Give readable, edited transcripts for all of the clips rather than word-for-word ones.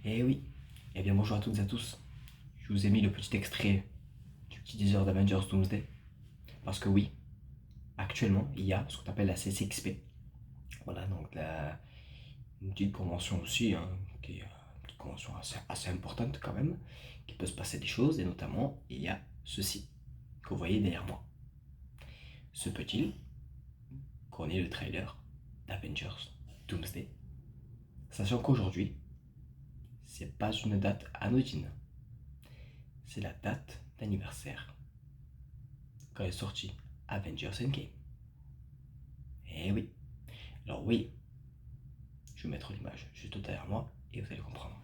Eh oui, eh bien bonjour à toutes et à tous. Je vous ai mis le petit extrait du petit teaser d'Avengers Doomsday. Parce que oui, actuellement, il y a ce qu'on appelle la CCXP. Voilà, donc une petite convention aussi, hein, qui est une petite convention assez importante quand même, qui peut se passer des choses, et notamment, il y a ceci, que vous voyez derrière moi. Se peut-il qu'on ait le trailer d'Avengers Doomsday, sachant qu'aujourd'hui, c'est pas une date anodine, c'est la date d'anniversaire quand est sorti Avengers Endgame. Eh oui. Alors oui, je vais mettre l'image juste derrière moi et vous allez comprendre.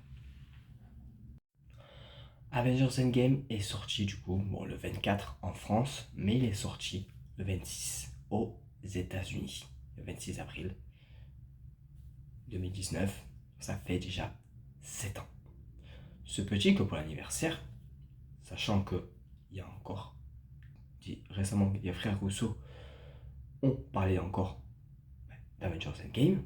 Avengers Endgame est sorti du coup, bon, le 24 en France, mais il est sorti le 26 aux États-Unis, le 26 avril 2019. Ça fait déjà 7 ans. Ce petit que pour l'anniversaire, sachant que il y a encore récemment les frères Rousseau ont parlé encore d'Avengers Endgame,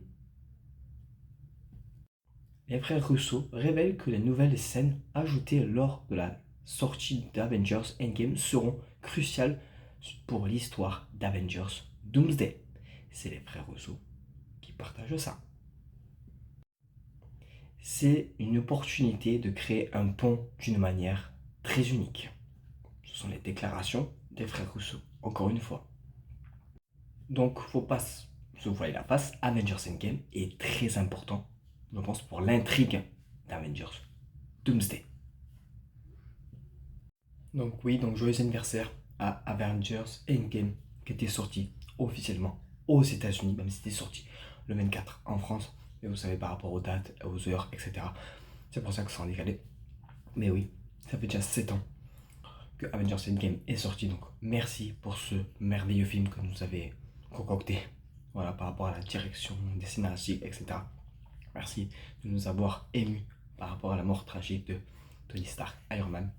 les frères Russo révèlent que les nouvelles scènes ajoutées lors de la sortie d'Avengers Endgame seront cruciales pour l'histoire d'Avengers Doomsday. C'est les frères Russo qui partagent ça. C'est une opportunité de créer un pont d'une manière très unique. Ce sont les déclarations des frères Russo, encore une fois. Donc, faut pas se voiler la face. Avengers Endgame est très important, je pense, pour l'intrigue d'Avengers Doomsday. Donc oui, donc joyeux anniversaire à Avengers Endgame qui était sorti officiellement aux États-Unis, même si c'était sorti le 24 en France. Mais vous savez, par rapport aux dates, aux heures, etc. C'est pour ça que ça en décalé. Mais oui, ça fait déjà 7 ans que Avengers Endgame est sorti. Donc merci pour ce merveilleux film que vous avez concocté. Voilà, par rapport à la direction des scénarios, etc. Merci de nous avoir émus par rapport à la mort tragique de Tony Stark, Iron Man,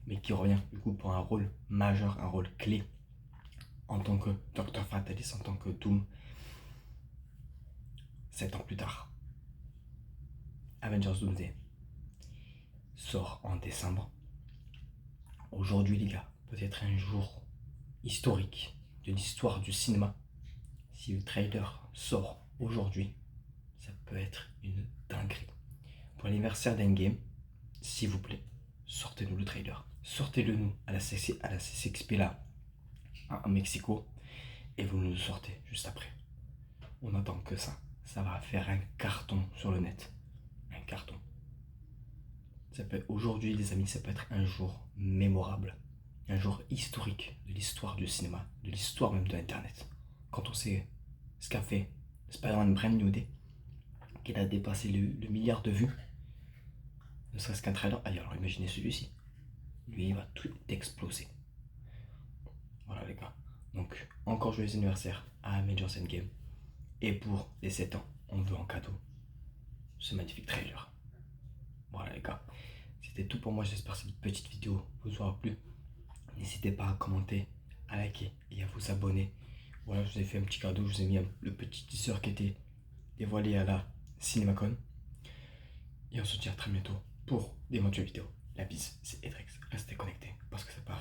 mais qui revient du coup pour un rôle majeur, un rôle clé en tant que Dr. Fatalis, en tant que Doom, 7 ans plus tard. Avengers Doomsday sort en décembre. Aujourd'hui, les gars, peut-être un jour historique de l'histoire du cinéma. Si le trailer sort aujourd'hui, ça peut être une dinguerie. Pour l'anniversaire d'Endgame, s'il vous plaît, sortez-nous le trailer. Sortez-le nous à la CCXP là, à Mexico, et vous nous le sortez juste après. On attend que ça. Ça va faire un carton sur le net. Un carton. Ça peut aujourd'hui, les amis, ça peut être un jour mémorable. Un jour historique de l'histoire du cinéma, de l'histoire même de Internet. Quand on sait ce qu'a fait Spider-Man Brand New Day, qu'il a dépassé le milliard de vues, ne serait-ce qu'un trailer. Allez, alors imaginez celui-ci. Lui, il va tout exploser. Voilà, les gars. Donc, encore joyeux anniversaire à Avengers Endgame. Et pour les 7 ans, on veut en cadeau ce magnifique trailer. Voilà, les gars. C'était tout pour moi. J'espère que cette petite vidéo vous aura plu. N'hésitez pas à commenter, à liker et à vous abonner. Voilà, je vous ai fait un petit cadeau. Je vous ai mis le petit teaser qui était dévoilé à la CinemaCon. Et on se dit à très bientôt pour d'éventuelles vidéos. La bise, c'est Edrex. Restez connectés parce que c'est pas